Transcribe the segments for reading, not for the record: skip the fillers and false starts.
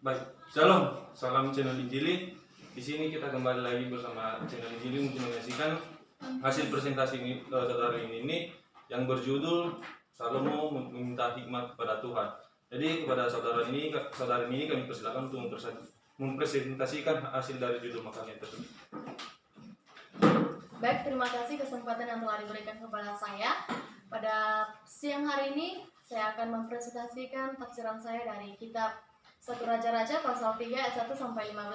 Baik, Shalom, salam channel Injili. Di sini kita kembali lagi bersama channel Injili untuk menyaksikan hasil presentasi saudara ini yang berjudul Salomo meminta hikmat kepada Tuhan. Jadi kepada saudara ini kami persilakan untuk mempresentasikan hasil dari judul makalnya tersebut. Baik, terima kasih kesempatan yang telah diberikan kepada saya. Pada siang hari ini saya akan mempresentasikan tafsiran saya dari kitab 1 Raja-Raja pasal 3 ayat 1 sampai 15.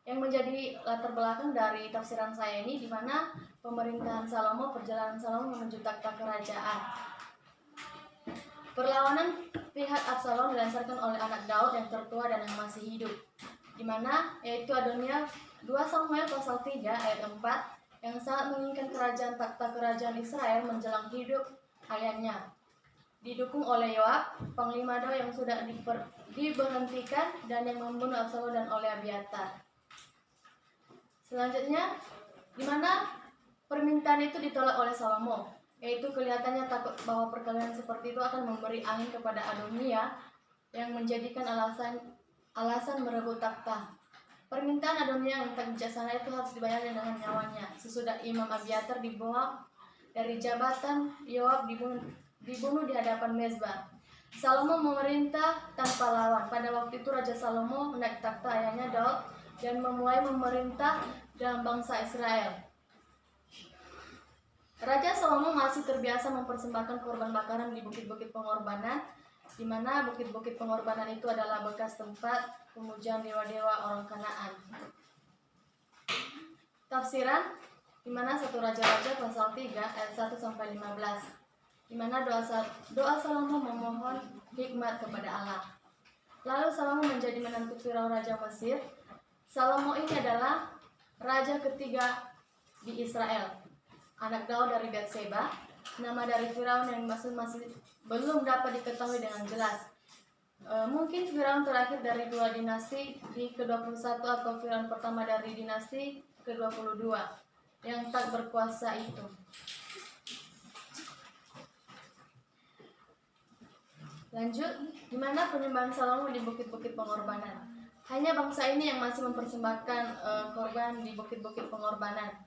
Yang menjadi latar belakang dari tafsiran saya ini di mana pemerintahan Salomo, perjalanan Salomo menuju takhta kerajaan. Perlawanan pihak Absalom dilancarkan oleh anak Daud yang tertua dan yang masih hidup, di mana yaitu Adonia. 2 Samuel pasal 3 ayat 4 yang sangat menginginkan kerajaan takhta kerajaan Israel menjelang hidup ayahnya, didukung oleh Yoab, panglima Daud yang sudah diberhentikan dan yang membunuh Absalom dan oleh Abiatar. Selanjutnya, di mana permintaan itu ditolak oleh Salomo, yaitu kelihatannya takut bahwa perkelahian seperti itu akan memberi angin kepada Adonia yang menjadikan alasan merebut takhta. Permintaan Adonia yang tak bijaksana itu harus dibayar dengan nyawanya. Sesudah Imam Abiatar dibawa dari jabatan, Yoab dibunuh di hadapan Mezbah. Salomo memerintah tanpa lawan. Pada waktu itu Raja Salomo menaik takhta ayahnya Daud dan memulai memerintah dalam bangsa Israel. Raja Salomo masih terbiasa mempersembahkan korban bakaran di bukit-bukit pengorbanan, di mana bukit-bukit pengorbanan itu adalah bekas tempat pemujaan dewa-dewa orang Kanaan. Tafsiran di mana 1 Raja-Raja pasal 3 ayat 1 sampai 15. Di mana doa Salomo memohon hikmat kepada Allah. Lalu Salomo menjadi menantu Firaun raja Mesir. Salomo ini adalah raja ketiga di Israel, anak Daud dari Betseba. Nama dari Firaun yang masih belum dapat diketahui dengan jelas. Mungkin Firaun terakhir dari 2 dinasti di ke-21 atau Firaun pertama dari dinasti ke-22 yang tak berkuasa itu. Lanjut, di mana penyembahan Salomo di bukit-bukit pengorbanan. Hanya bangsa ini yang masih mempersembahkan korban di bukit-bukit pengorbanan.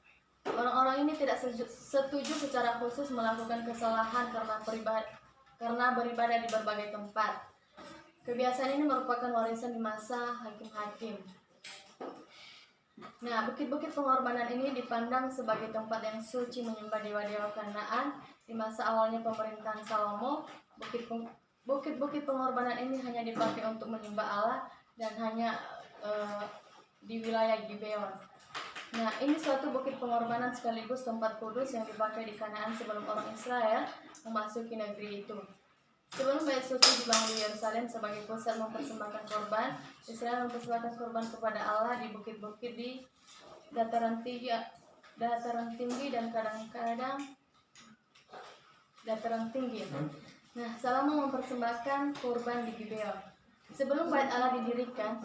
Orang-orang ini tidak setuju secara khusus melakukan kesalahan karena beribadah di berbagai tempat. Kebiasaan ini merupakan warisan di masa hakim-hakim. Nah, bukit-bukit pengorbanan ini dipandang sebagai tempat yang suci menyembah dewa-dewa Kanaan. Di masa awalnya pemerintahan Salomo, bukit-bukit pengorbanan ini hanya dipakai untuk menyembah Allah dan hanya di wilayah Gibeon. Nah, ini suatu bukit pengorbanan sekaligus tempat kudus yang dipakai di Kanaan sebelum orang Israel memasuki negeri itu. Sebelum bait suci dibangun di Yerusalem sebagai pusat mempersembahkan korban, Israel mempersembahkan korban kepada Allah di bukit-bukit di dataran tinggi dan kadang-kadang dataran tinggi. Nah, Salomo mempersembahkan korban di Gibeon. Sebelum bait Allah didirikan,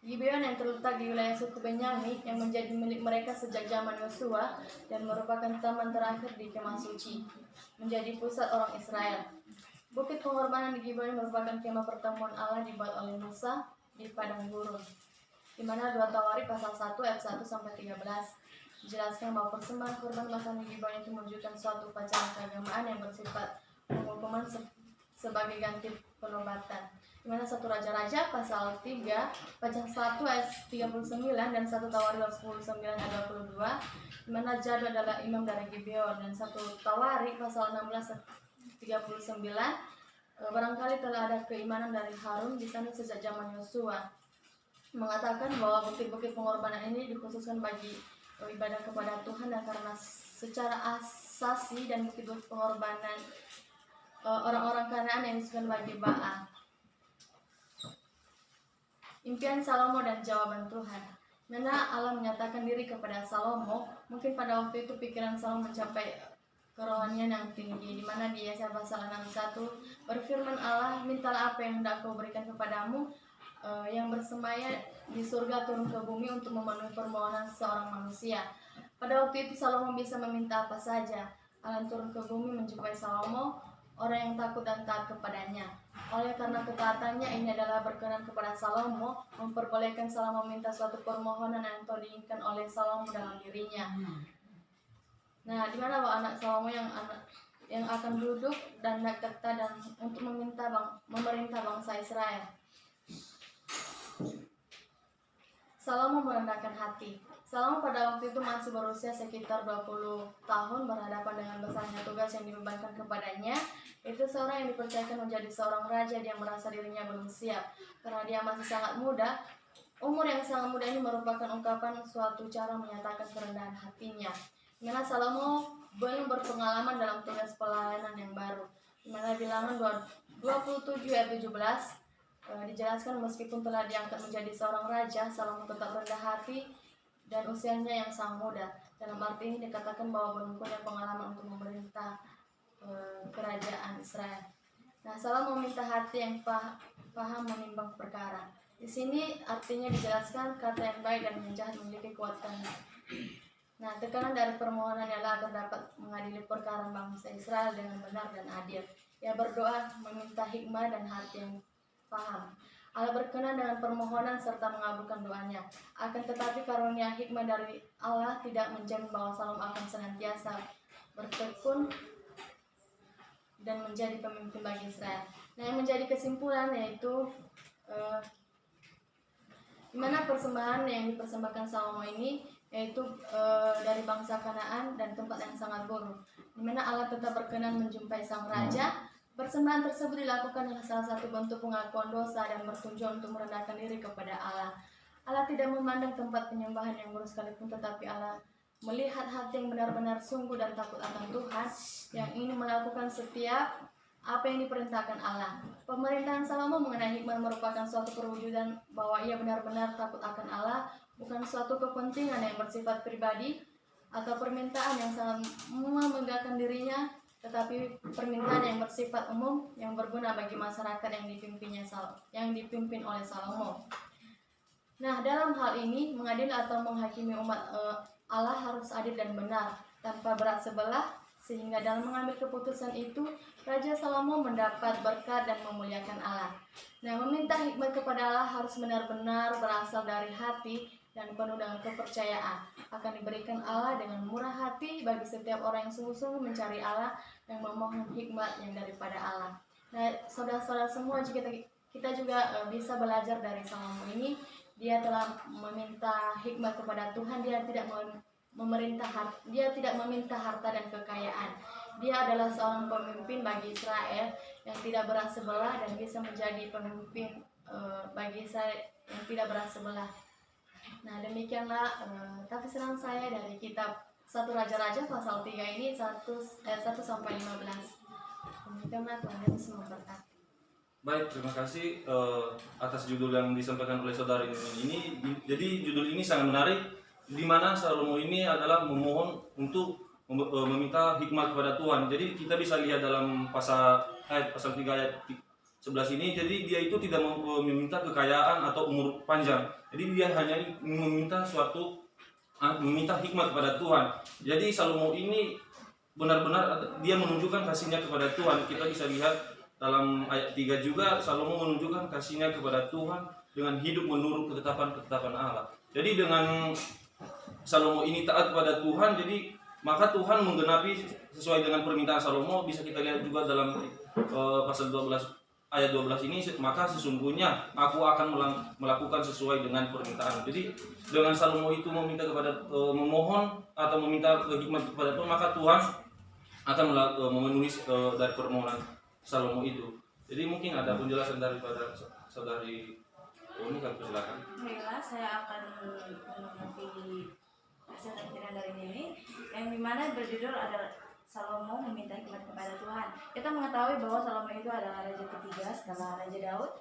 Gibeon yang terletak di wilayah suku Benyamin yang menjadi milik mereka sejak zaman Yosua dan merupakan taman terakhir di kemah suci, menjadi pusat orang Israel. Bukit pengorbanan di Gibeon merupakan kemah pertemuan Allah dibuat oleh Musa di padang gurun, di mana 2 Tawarikh pasal 1 ayat 1 sampai 13 dijelaskan bahwa persembahan korban makanan di Gibeon itu menunjukkan suatu upacara keagamaan yang bersifat penghukuman sebagai ganti penobatan. Di mana 1 Raja-Raja pasal 3 pasal 1 ayat 39 dan 1 Tawarikh 29 ayat 22, di mana Jadu adalah imam dari Gibeon, dan 1 Tawarikh pasal 16 39 barangkali telah ada keimanan dari Harun di sana sejak zaman Yosua, mengatakan bahwa bukit-bukit pengorbanan ini dikhususkan bagi ibadah kepada Tuhan, dan karena secara asasi dan bukit-bukit pengorbanan orang-orang Kanaan yang disebut bagi Baal. Impian Salomo dan jawaban Tuhan. Mana Allah menyatakan diri kepada Salomo. Mungkin pada waktu itu pikiran Salomo mencapai kerohanian yang tinggi, di mana di Yesaya pasal 61 berfirman Allah, mintalah apa yang hendak kau berikan kepadamu, yang bersemayam di surga turun ke bumi untuk memenuhi permohonan seorang manusia. Pada waktu itu Salomo bisa meminta apa saja. Allah turun ke bumi menjumpai Salomo, orang yang takut dan taat kepadanya. Oleh karena ketaatannya ini adalah berkenan kepada Salomo, memperbolehkan Salomo meminta suatu permohonan yang telah diinginkan oleh Salomo dalam dirinya. Nah, di mana bahwa anak Salomo yang akan duduk dan naik takhta dan untuk memerintah bangsa Israel. Salomo merendahkan hati. Salomo pada waktu itu masih berusia sekitar 20 tahun, berhadapan dengan besarnya tugas yang dibebankan kepadanya. Itu seorang yang dipercayakan menjadi seorang raja. Dia merasa dirinya belum siap karena dia masih sangat muda. Umur yang sangat muda ini merupakan ungkapan suatu cara menyatakan kerendahan hatinya. Dimana Salomo belum berpengalaman dalam tugas pelayanan yang baru. Dimana bilangan 27 ayat 17 dijelaskan meskipun telah diangkat menjadi seorang raja, Salomo tetap rendah hati dan usianya yang sangat muda. Dalam arti ini dikatakan bahwa belum punya pengalaman untuk memerintah kerajaan Israel. Nah, Salomo meminta hati yang paham menimbang perkara. Di sini artinya dijelaskan kata yang baik dan yang jahat memiliki kekuatan. Nah, tekanan dari permohonan ialah agar dapat mengadili perkara bangsa Israel dengan benar dan adil. Ia berdoa meminta hikmah dan hati yang paham. Allah berkenan dengan permohonan serta mengabulkan doanya. Akan tetapi karunia hikmah dari Allah tidak menjamin bahwa Salomo akan senantiasa bertekun dan menjadi pemimpin bagi Israel. Nah, yang menjadi kesimpulan yaitu di mana persembahan yang dipersembahkan Salomo ini yaitu dari bangsa Kanaan dan tempat yang sangat buruk. Di mana Allah tetap berkenan menjumpai sang raja. Persembahan tersebut dilakukan dengan salah satu bentuk pengakuan dosa dan bertujuan untuk merendahkan diri kepada Allah. Allah tidak memandang tempat penyembahan yang buruk sekalipun, tetapi Allah melihat hati yang benar-benar sungguh dan takut akan Tuhan, yang ingin melakukan setiap apa yang diperintahkan Allah. Pemerintahan Salomo mengenai hikmah merupakan suatu perwujudan bahwa ia benar-benar takut akan Allah, bukan suatu kepentingan yang bersifat pribadi atau permintaan yang sangat memegahkan dirinya, tetapi permintaan yang bersifat umum yang berguna bagi masyarakat yang dipimpin oleh Salomo. Nah, dalam hal ini mengadili atau menghakimi umat Allah harus adil dan benar, tanpa berat sebelah, sehingga dalam mengambil keputusan itu Raja Salomo mendapat berkat dan memuliakan Allah. Nah, meminta hikmat kepada Allah harus benar-benar berasal dari hati dan penuh dengan kepercayaan. Akan diberikan Allah dengan murah hati bagi setiap orang yang sungguh-sungguh mencari Allah dan memohon hikmat yang daripada Allah. Nah, saudara-saudara semua, jika kita juga bisa belajar dari Salomo ini. Dia telah meminta hikmat kepada Tuhan. Dia tidak meminta harta dan kekayaan. Dia adalah seorang pemimpin bagi Israel yang tidak berat sebelah dan bisa menjadi pemimpin bagi Israel yang tidak berat sebelah. Nah, demikianlah tafsiran saya dari kitab 1 Raja-Raja pasal 3 ini, 1 sampai 15. Demikianlah, Tuhan Yesus memberkati. Baik, terima kasih atas judul yang disampaikan oleh saudara ini. Jadi judul ini sangat menarik, di mana Salomo ini adalah memohon untuk meminta hikmat kepada Tuhan. Jadi kita bisa lihat dalam pasal 3 ayat 11 ini, jadi dia itu tidak meminta kekayaan atau umur panjang. Jadi dia hanya meminta hikmat kepada Tuhan. Jadi Salomo ini benar-benar dia menunjukkan kasihnya kepada Tuhan. Kita bisa lihat dalam ayat 3 juga, Salomo menunjukkan kasihnya kepada Tuhan dengan hidup menurut ketetapan Allah. Jadi dengan Salomo ini taat kepada Tuhan, jadi maka Tuhan menggenapi sesuai dengan permintaan Salomo. Bisa kita lihat juga dalam pasal 12 ayat 12 ini, maka sesungguhnya aku akan melakukan sesuai dengan permintaan. Jadi dengan Salomo itu memohon atau meminta hikmat kepada Tuhan, maka Tuhan akan memenuhi dari permohonan Salomo itu. Jadi mungkin ada penjelasan daripada saudari ini, kami persilakan. Baiklah, saya akan menanggapi hasil tafsiran dari ini, yang dimana berjudul adalah Salomo meminta hikmat kepada Tuhan. Kita mengetahui bahwa Salomo itu adalah raja ketiga setelah Raja Daud.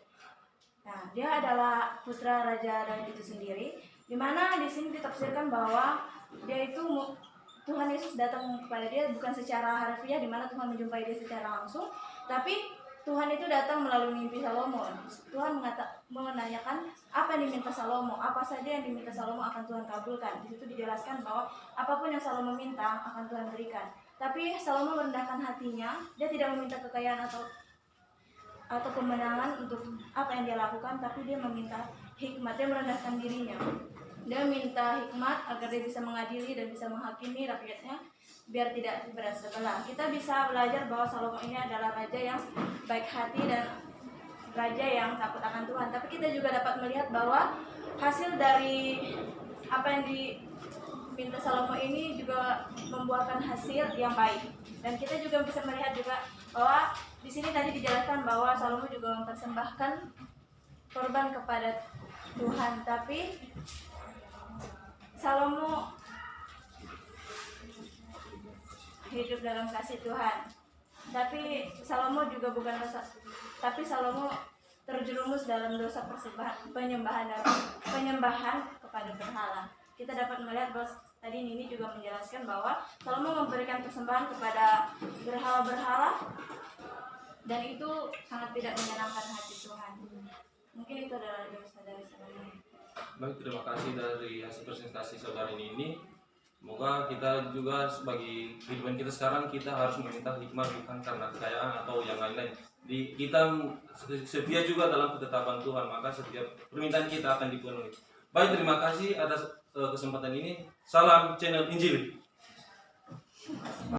Nah, dia adalah putra Raja Daud itu sendiri, dimana di sini ditafsirkan bahwa dia itu Tuhan Yesus datang kepada dia bukan secara harfiah, dimana Tuhan menjumpai dia secara langsung, tapi Tuhan itu datang melalui mimpi Salomo. Tuhan menanyakan apa yang diminta Salomo, apa saja yang diminta Salomo akan Tuhan kabulkan. Di situ dijelaskan bahwa apapun yang Salomo minta akan Tuhan berikan. Tapi Salomo merendahkan hatinya, dia tidak meminta kekayaan atau kemenangan untuk apa yang dia lakukan, tapi dia meminta hikmat, dia merendahkan dirinya. Dia minta hikmat agar dia bisa mengadili dan bisa menghakimi rakyatnya biar tidak berat sebelah. Kita bisa belajar bahwa Salomo ini adalah raja yang baik hati dan raja yang takut akan Tuhan. Tapi kita juga dapat melihat bahwa hasil dari apa yang diminta Salomo ini juga membuahkan hasil yang baik. Dan kita juga bisa melihat juga bahwa di sini tadi dijelaskan bahwa Salomo juga mempersembahkan korban kepada Tuhan, tapi Salomo hidup dalam kasih Tuhan. Tapi Salomo terjerumus dalam dosa penyembahan kepada berhala. Kita dapat melihat bahwa tadi Nini juga menjelaskan bahwa Salomo memberikan persembahan kepada berhala-berhala dan itu sangat tidak menyenangkan hati Tuhan. Mungkin itu adalah dosa dari Salomo. Baik, terima kasih dari hasil presentasi saudari ini. Semoga kita juga sebagai kehidupan kita sekarang, kita harus meminta hikmat bukan karena kekayaan atau yang lain-lain. Kita setia juga dalam ketetapan Tuhan, maka setiap permintaan kita akan dipenuhi. Baik, terima kasih atas kesempatan ini. Salam channel Injil.